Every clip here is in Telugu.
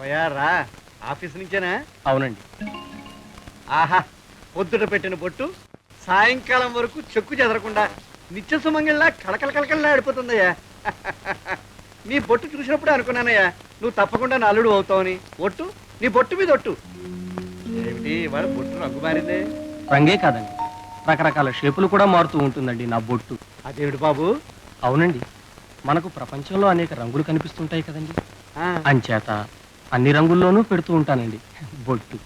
రావయ్యా రా. ఆఫీస్ నుంచేనా? అవునండి. ఆహా, పొద్దుట పెట్టిన బొట్టు సాయంకాలం వరకు చెక్కు చెదరకుండా నిత్య సుమంగిల్లా కళకళ కళకళలా ఆడిపోతుందయ్యా. నీ బొట్టు చూసినప్పుడే అనుకున్నానయ్యా నువ్వు తప్పకుండా నా అల్లుడు అవుతావని. ఒట్టు, నీ బొట్టు మీద ఒట్టు. ఏమిటి ఇవాళ బొట్టు రంగు మారిందే? రంగే కాదండి, రకరకాల షేపులు కూడా మారుతూ ఉంటుందండి నా బొట్టు. అదేమిటి బాబు? అవునండి, మనకు ప్రపంచంలో అనేక రంగులు కనిపిస్తుంటాయి కదండి, ఆ, అంచేత అన్ని రంగుల్లోనూ పెడుతూ ఉంటానండి బొట్టు.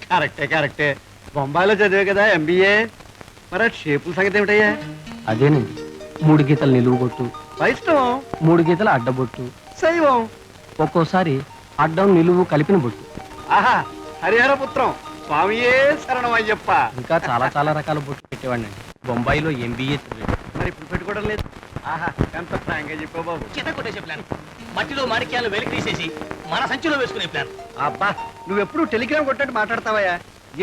కరెక్టే కరెక్టే. బొంబాయిలో చదివే కదా ఎంబీఏ. మరి ఆ షేపుల సంగతి ఏమిటయ్యా? అదేనండి, 3 గీతల నిలువు బొట్టు, వైష్ణవం, 3 గీతల అడ్డబొట్టు, శైవం, ఒక్కోసారి అడ్డం నిలువు కలిపిన బొట్టు, ఆహా హరిహర పుత్రం స్వామియే శరణం అయ్యప్ప. ఇంకా చాలా చాలా రకాల బొట్టు పెట్టేవాడిని. బొంబాయిలో ఎంబీఏ చదివాడు. మరి ఇప్పుడు పెట్టుకోవడం లేదు. ఆహా ఎంత ఫ్రాంక్గా చెప్పావు బాబు. చిన్న కొట్టేసే ప్లాన్, మట్టిలో మాణిక్యాలు వెలికి తీసేసి మన సంచిలో వేసుకునే ప్లాన్. అబ్బా నువ్వెప్పుడు టెలిగ్రామ్ కొట్టినట్టు మాట్లాడతావయ్యా.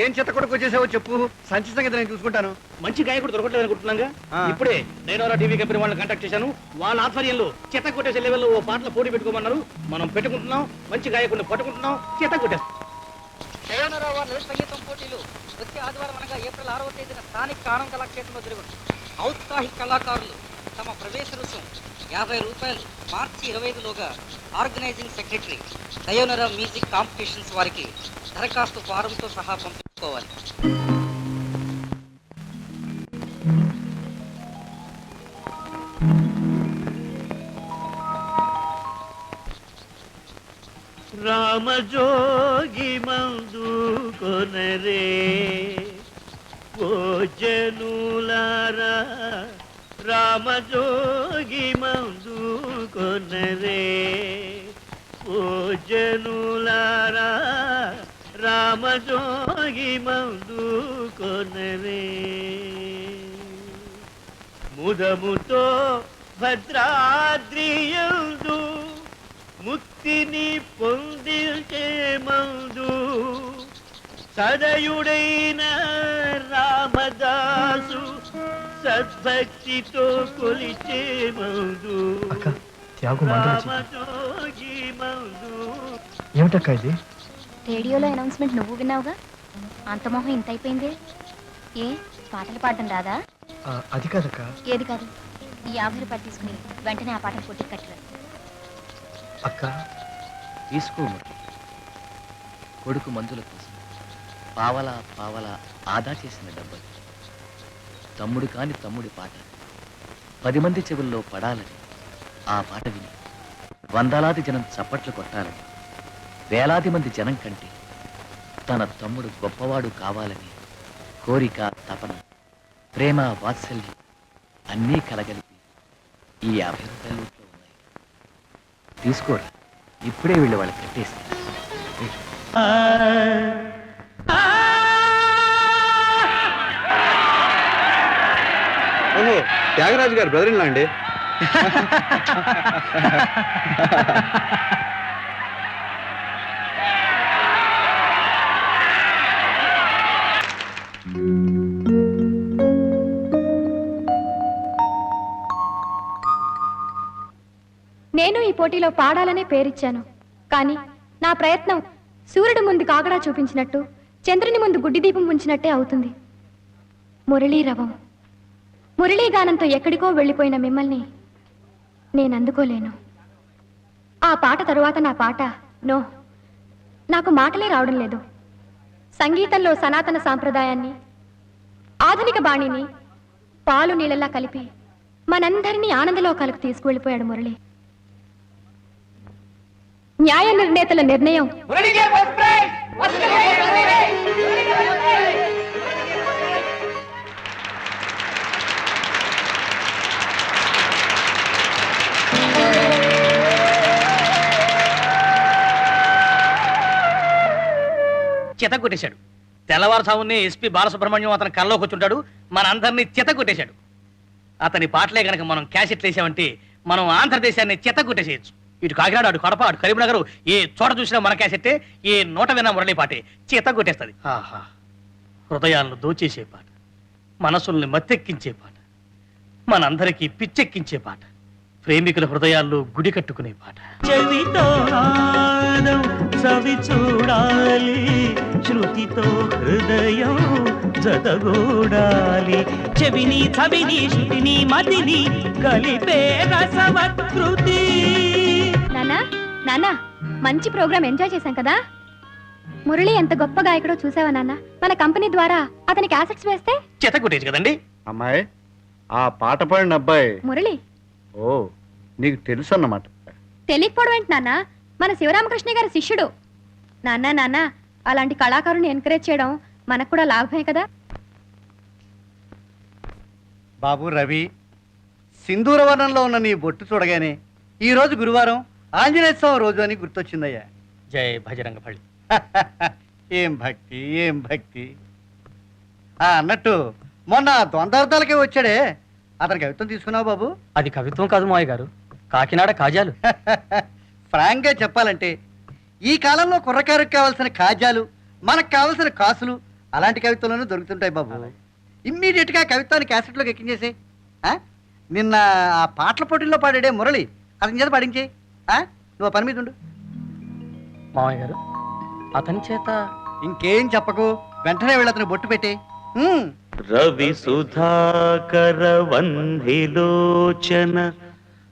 ఏం చెత్త కొడుకు వచ్చేసావో చెప్పు, సంచి సంగతి నేను చూసుకుంటాను. మంచి గాయకుడు దొరకట్లేదు అనుకుంటున్నాగా. ఆ. ఇప్పుడే నేను టీవీ కంపెనీ వాళ్ళని కాంటాక్ట్ చేశాను. వాళ్ళ ఆధ్వర్యంలో చెత్త కొట్టేసే లెవెల్లో ఓ పాటల పోటీ పెట్టుకోమన్నారు. మనం పెట్టుకుంటున్నాం, మంచి గాయకుడిని పట్టుకుంటున్నాం, చెత్త కొట్టేస్తాం. జయవనరావు వారి లలిత సంగీతం పోటీలు వచ్చే ఆదివారం అనగా ఏప్రిల్ 6వ తేదీన స్థానిక ఆనంద కళాక్షేత్రంలో జరుగును. ఔత్సాహిక కళాకారులు తమ ప్రవేశ రుసుం ₹50 మార్చి 25లోగా ఆర్గనైజింగ్ సెక్రటరీ దయోనరావు మ్యూజిక్ కాంపిటీషన్స్ వారికి దరఖాస్తు ఫారంతో సహా పంపించుకోవాలి. రామజోగి మందు కొనరే ఓ జనులారా, రామజోగి మందు కొనరే ఓ జనులారా, రామజోగి మందు కొనరే. ముదముతో భద్రాద్రియందు ముక్తిని పొందించే మందు, సదయుడైన రామదాసు సద్భక్తితో కొలిచే మందు, రామజోగి మందు. ఏమిటక్క ఇది? రేడియోలో అనౌన్స్మెంట్ నువ్వు విన్నావుగా, అంత మొహం ఇంత అయిపోయిందే. ఏ పాటలు పాడడం రాదా? అది కాదక్క. ఏది కాదు, ఈ ₹50 తీసుకుని వెంటనే ఆ పాటలు పోటీ కట్టరా. అక్క తీసుకో మురళి. కొడుకు మందుల కోసం పావలా పావలా ఆదా చేసిన డబ్బులు. తమ్ముడు కాని తమ్ముడి పాట 10 మంది చెవుల్లో పడాలని, ఆ పాట విని వందలాది జనం చప్పట్లు కొట్టాలని, వేలాది మంది జనం కంటే తన తమ్ముడు గొప్పవాడు కావాలని కోరిక, తపన, ప్రేమ, వాత్సల్యం అన్నీ కలగలిపి ఈ ₹50 నోట్లో ఉన్నాయి. తీసుకోరా, ఇప్పుడే వీళ్ళు వాళ్ళు కట్టేస్తారు. ఓహో, త్యాగరాజు గారు బ్రదర్ ఇన్ లా అండి. నేను ఈ పోటీలో పాడాలనే పేరిచ్చాను, కానీ నా ప్రయత్నం సూర్యుడు ముందు కాగడా చూపించినట్టు, చంద్రుని ముందు గుడ్డి దీపం ఉంచినట్టే అవుతుంది. మురళీరవం, మురళీగానంతో ఎక్కడికో వెళ్ళిపోయిన మిమ్మల్ని నేను అందుకోలేను. ఆ పాట తరువాత నా పాట నో, నాకు మాటలే రావడం లేదు. సంగీతంలో సనాతన సాంప్రదాయాన్ని, ఆధునిక బాణిని పాలు నీళ్ళలా కలిపి మనందరినీ ఆనందలోకాలకు తీసుకువెళ్ళిపోయాడు మురళి. న్యాయ నిర్ణేతల నిర్ణయం చెత్త కొట్టేశాడు. తెల్లవారుసామునే ఎస్పీ బాలసుబ్రహ్మణ్యం అతని కల్లోకి వచ్చుంటాడు, మన అందరినీ చెత్త కొట్టేశాడు. అతని పాటలే కనుక మనం క్యాసెట్లు వేసామంటే మనం ఆంధ్రదేశాన్ని చెత్త కొట్టేసేయచ్చు. ఇటు కాకినాడ, అటు కడప, అటు కరీంనగర్, ఏ చోట చూసినా మన క్యాసెట్టే, ఏ నోట విన్నా మురళీ పాటే చెత్త కొట్టేస్తుంది. ఆహా, హృదయాలను దోచేసే పాట, మనసుల్ని మత్తెక్కించే పాట, మనందరికీ పిచ్చెక్కించే పాట, ప్రేమికుల హృదయాల్లో గుడి కట్టుకునే పాట. నాదం సవి చూడాలి, శృతితో హృదయం జతగూడాలి. చెవిని చవిని శృతిని మతిని కలిపే రసవత్కృతి. నానా నానా మంచి ప్రోగ్రామ్ ఎంజాయ్ చేశాం కదా. మురళి ఎంత గొప్ప గాయకుడో చూసావా నాన్న? మన కంపెనీ ద్వారా అతని క్యాసెట్స్ వేస్తే చెత్త కొట్టేసి కదండి. అమ్మాయి, ఆ పాట పాడిన అబ్బాయి మురళి. ఓ, నీకు తెలుసు అన్నమాట. తెలియకపోవడం ఏంటి నాన్న? మన శివరామకృష్ణ గారి శిష్యుడు. నాన్న అలాంటి కళాకారుని ఎంకరేజ్ చేయడం మనకు కూడా లాభమే కదా. బాబు రవి, సింధూరవర్ణంలో ఉన్న నీ బొట్టు చూడగానే ఈ రోజు గురువారం ఆంజనేయ స్వామి రోజు అని గుర్తొచ్చిందయ్యా. జై భజరంగ పల్లి. ఏం భక్తి, ఏం భక్తి. అన్నట్టు మొన్న ద్వంద్వార్థాలకే వచ్చాడే, అతని కవిత్వం తీసుకున్నావు బాబు? అది కవిత్వం కాదు మావయ్య గారు, కాకినాడ కాజాలు. ఫ్రాంక్ గా చెప్పాలంటే ఈ కాలంలో కుర్రకారుకు కావాల్సిన కాజాలు, మనకు కావాల్సిన కాసులు అలాంటి కవిత్వంలోనూ దొరుకుతుంటాయి బాబు. ఇమ్మీడియట్ గా కవిత్వాన్ని క్యాసెట్లోకి ఎక్కించేసి నిన్న ఆ పాటల పోటీల్లో పాడాడే మురళి, అతని చేత పాడించే. నువ్వు పని మీద ఉండు. మావయ్య గారు, అతని చేత ఇంకేం చెప్పకు, వెంటనే వెళ్ళి అతను బొట్టు పెట్టే. రవి సుధాకర వన్హిలోచన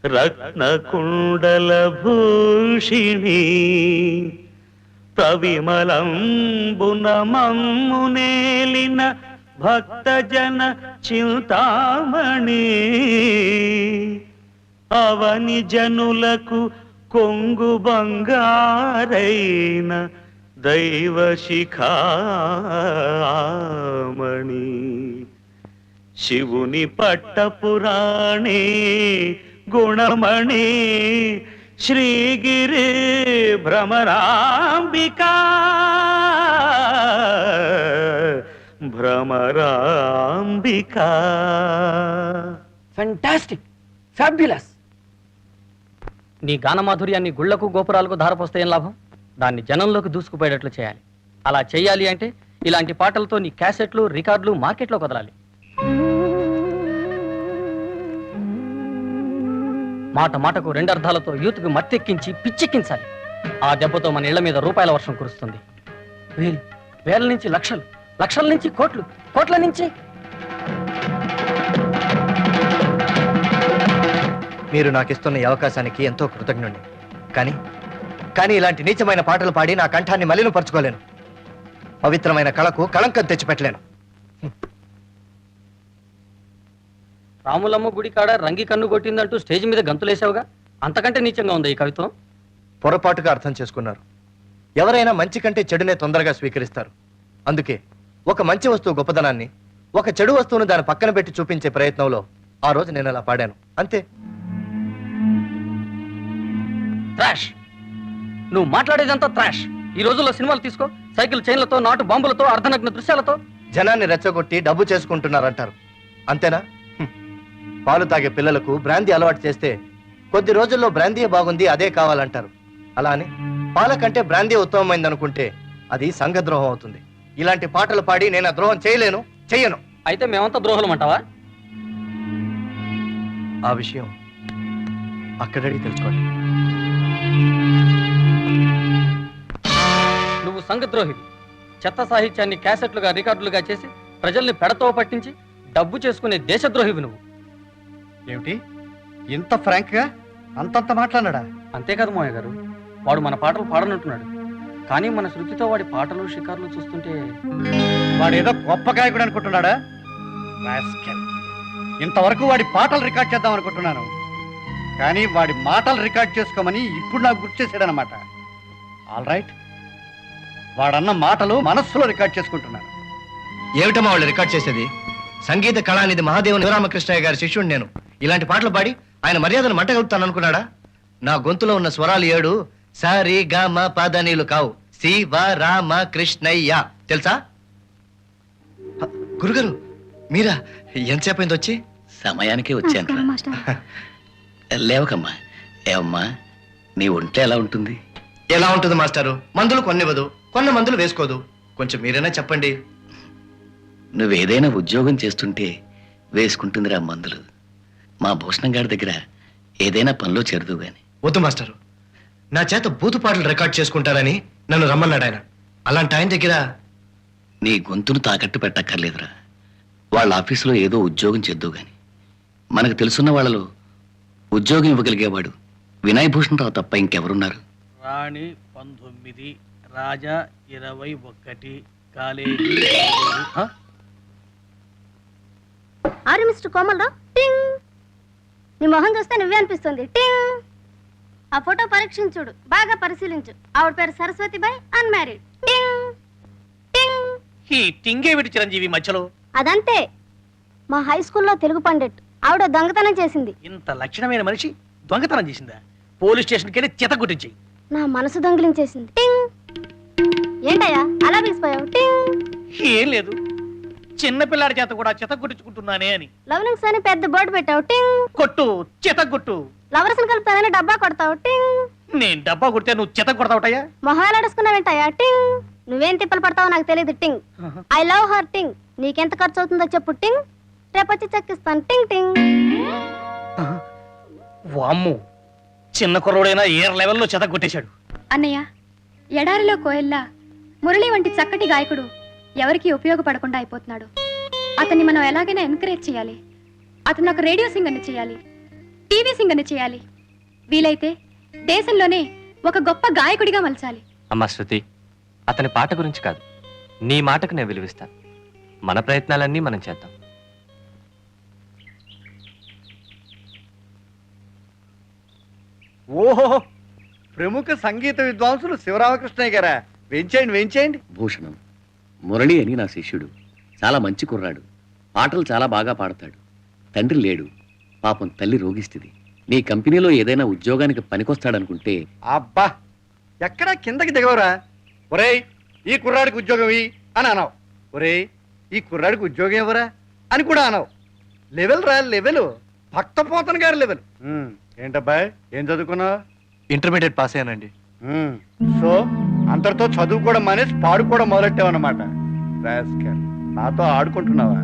రత్న కుండల భూషిణి ప్రవిమలంబున మమ్మునేలిన భక్తజన చింతామణి అవని జనులకు కొంగు బంగారైన దైవ శిఖామణి శివుని పట్టపురాణే గుణమణి శ్రీగిరి భ్రమరాంబికా భ్రమరాంబికా. Fantastic, fabulous. నీ గానమాధుర్యాన్ని గుళ్లకు గోపురాలకు ధారపోస్తే ఏం లాభం? దాన్ని జనంలోకి దూసుకుపోయేటట్లు చేయాలి. అలా చేయాలి అంటే ఇలాంటి పాటలతో నీ క్యాసెట్లు, రికార్డులు మార్కెట్లో వదలాలి. మాట మాటకు రెండర్థాలతో యూత్కు మత్తెక్కించి పిచ్చెక్కించాలి. ఆ దెబ్బతో మన ఇళ్ల మీద రూపాయల వర్షం కురుస్తుంది. వేలు, వేల నుంచి లక్షలు, లక్షల నుంచి కోట్లు, కోట్ల నుంచి. మీరు నాకు ఇస్తున్న ఈ అవకాశానికి ఎంతో కృతజ్ఞుడిని. కానీ ఇలాంటి నీచమైన పాటలు పాడి నా కంఠాన్ని మలినపరచుకోలేను. పవిత్రమైన కళకు కళంకం తెచ్చిపెట్టలేను. రాములమ్మ గుడి కాడ రంగి కన్ను కొట్టిందంటూ స్టేజ్ మీద గంతులేసావుగా, అంతకంటే నీచంగా ఉంది ఈ కవిత్వం. పొరపాటుగా అర్థం చేసుకున్నారు. ఎవరైనా మంచి కంటే చెడునే తొందరగా స్వీకరిస్తారు. అందుకే ఒక మంచి వస్తువు గొప్పదనాన్ని, ఒక చెడు వస్తువును దాని పక్కన పెట్టి చూపించే ప్రయత్నంలో ఆ రోజు నేను అలా పాడాను, అంతే. ట్రాష్. నువ్వు మాట్లాడేదంతా ట్రాష్. ఈ రోజుల్లో సినిమాలు తీసుకో, సైకిల్ చైన్లతో, నాటు బాంబులతో, అర్ధనగ్న దృశ్యాలతో జనాన్ని రెచ్చగొట్టి డబ్బు చేసుకుంటున్నారంటారు, అంతేనా? పాలు తాగే పిల్లలకు బ్రాందీ అలవాటు చేస్తే కొద్ది రోజుల్లో బ్రాందీయే బాగుంది, అదే కావాలంటారు. అలా అని పాల కంటే బ్రాందీ ఉత్తమమైంది అనుకుంటే అది సంఘద్రోహం అవుతుంది. ఇలాంటి పాటలు పాడి నేను ఆ ద్రోహం చేయలేను, చెయ్యను. అయితే మేమంతా ద్రోహులం అంటావా? ఆ విషయం అక్కడడిగి తెలుసుకోండి. నువ్వు సంఘద్రోహివి. చెత్త సాహిత్యాన్ని క్యాసెట్లుగా, రికార్డులుగా చేసి ప్రజల్ని పెడతో పట్టించి డబ్బు చేసుకునే దేశద్రోహివి నువ్వు. ఏమిటి ఇంత ఫ్రాంక్ గా అంతంత మాట్లాడాడా? అంతేకాదు మోయ గారు, వాడు మన పాటలు పాడనంటున్నాడు. కానీ మన శృతితో వాడి పాటలు, షికార్లు చూస్తుంటే వాడు ఏదో గొప్ప గాయకుడు అనుకుంటున్నాడా? రాస్కెల్. ఇంతవరకు వాడి పాటలు రికార్డ్ చేద్దాం అనుకుంటున్నాను, కానీ వాడి మాటలు రికార్డ్ చేసుకోమని ఇప్పుడు నాకు గుర్తు చేశాడనమాట. ఆల్ రైట్, వాడన్న మాటలు మనస్సులో రికార్డ్ చేసుకుంటున్నాను. ఏమిటమ్మా వాళ్ళు రికార్డ్ చేసేది? సంగీత కళానిధి మహాదేవుని శివరామకృష్ణయ్య గారి శిష్యుడు నేను. ఇలాంటి పాటలు పాడి ఆయన మర్యాదను మంటగలుగుతాను అనుకున్నాడా? నా గొంతులో ఉన్న స్వరాలు 7 సరి గ మ పద నీలు కావు. శివరామ కృష్ణయ్య, తెలుసా? గురుగారు మీరా? ఎంతసేపు అయింది వచ్చి? సమయానికే వచ్చాను. లేవకమ్మా. ఏమమ్మా, నీ ఒంట్లో ఎలా ఉంటుంది? ఎలా ఉంటుంది మాస్టారు? మందులు కొన్నివ్వదు, కొన్న మందులు వేసుకోదు. కొంచెం మీరైనా చెప్పండి. నువ్వేదైనా ఉద్యోగం చేస్తుంటే వేసుకుంటుందిరా మందులు. మా భూషణం గారి దగ్గర ఏదైనా పనిలో చేరదు గాని. వద్దు మాస్టారు, నా చేత బూతు పాటలు రికార్డ్ చేసుకుంటారని నన్ను రమ్మన్నాడు ఆయన. అలాంటి ఆయన దగ్గర నీ గొంతును తాకట్టు పెట్టక్కర్లేదురా. వాళ్ళ ఆఫీసులో ఏదో ఉద్యోగం చేద్దు గాని మనకు తెలుసున్న వాళ్ళలో ఉద్యోగం ఇవ్వగలిగేవాడు వినయ్ భూషణ్ రావు తప్ప ఇంకెవరున్నారు? రాణి 19, రాజా 21, కాలేజీ ఆరు మిస్టర్ కోమలరావు. టింగ్. నీ మొహం చూస్తే నువ్వే అనిపిస్తుంది. టింగ్. ఆ ఫోటో పరీక్షించుడు, బాగా పరిశీలించు. ఆవిడ పేరు సరస్వతిబాయ్, అన్మ్యారీడ్. టింగ్ టింగ్. ఈ టింగే విడి చిరంజీవి మధ్యలో. అదంతే. మా హై స్కూల్లో తెలుగు పండిట్. ఆవిడ దొంగతనం చేసింది. ఇంత లక్షణమైన మనిషి దొంగతనం చేసిందా? పోలీస్ స్టేషన్కి వెళ్ళి చెత్త గుట్టించి. నా మనసు దొంగిలించేసింది. టింగ్. ఏంటయ్యా అలా పిలిచిపోయావు? టింగ్. ఏం లేదు, చిన్నపిల్లాడి చేత కూడా చెత్త గుట్టించుకుంటున్నానే అని. లవ్లింగ్స్ అని పెద్ద బోర్డు పెట్టావు. టింగ్. కొట్టు, చెత్త కొట్టు. లవర్స్ కలుపుతానని డబ్బా కొడతావు. టింగ్. నేను డబ్బా కొడితే నువ్వు చెత్త కొడతావుటయ్యా? మొహాలాడేసుకున్నావేంటయ్యా? టింగ్. నువ్వేం తిప్పలు పడతావో నాకు తెలియదు. టింగ్. I love her. టింగ్. నీకెంత ఖర్చు అవుతుందో చెప్పు. టింగ్. రేపొచ్చి చెక్కిస్తాను. టింగ్ టింగ్. వామ్ము, చిన్న కుర్రోడైనా ఏ లెవెల్లో చెత్త కొట్టేశాడు. అన్నయ్య, ఎడారిలో కోయల్లా మురళి వంటి చక్కటి గాయకుడు ఎవరికి ఉపయోగపడకుండా అయిపోతున్నాడు. అతన్ని మనం ఎలాగైనా ఎంకరేజ్ చేయాలి. అతను ఒక రేడియో సింగర్ని చేయాలి, టీవీ సింగర్ని చేయాలి. వీలైతే దేశంలోనే ఒక గొప్ప గాయకుడిగా మలచాలి. అమ్మా శృతి, అతని పాట గురించి కాదు, నీ మాటకు నేను విలువిస్తాను. మన ప్రయత్నాలన్నీ మనం చేద్దాం. ఓహో, ప్రముఖ సంగీత విద్వాంసులు శివరామకృష్ణయ్య గారా? వెంచేయండి వెంచేయండి. భూషణం, మురళి అని నా శిష్యుడు. చాలా మంచి కుర్రాడు. పాటలు చాలా బాగా పాడతాడు. తండ్రి లేడు, పాపం తల్లి రోగిస్తుంది. నీ కంపెనీలో ఏదైనా ఉద్యోగానికి పనికొస్తాడనుకుంటే. అబ్బా, ఎక్కడా కిందకి దిగవరా? ఒరేయ్, ఈ కుర్రాడికి ఉద్యోగం ఇయ్యి అని అన్నావు. ఒరేయ్, ఈ కుర్రాడికి ఉద్యోగం ఇవ్వరా అని కూడా అన్నావు. లెవెల్ రా, లెవెల్. భక్తపోతన్ గారి లెవెల్. ఏంటబ్బాయ్, ఏం చదువుకున్నావు? ఇంటర్మీడియట్ పాస్ అయ్యానండి. సో అంతటితో చదువు కూడా మానేసి పాడు కూడా మొదలెట్టావన్నమాట. రాస్కల్, నాతో ఆడుకుంటున్నావా?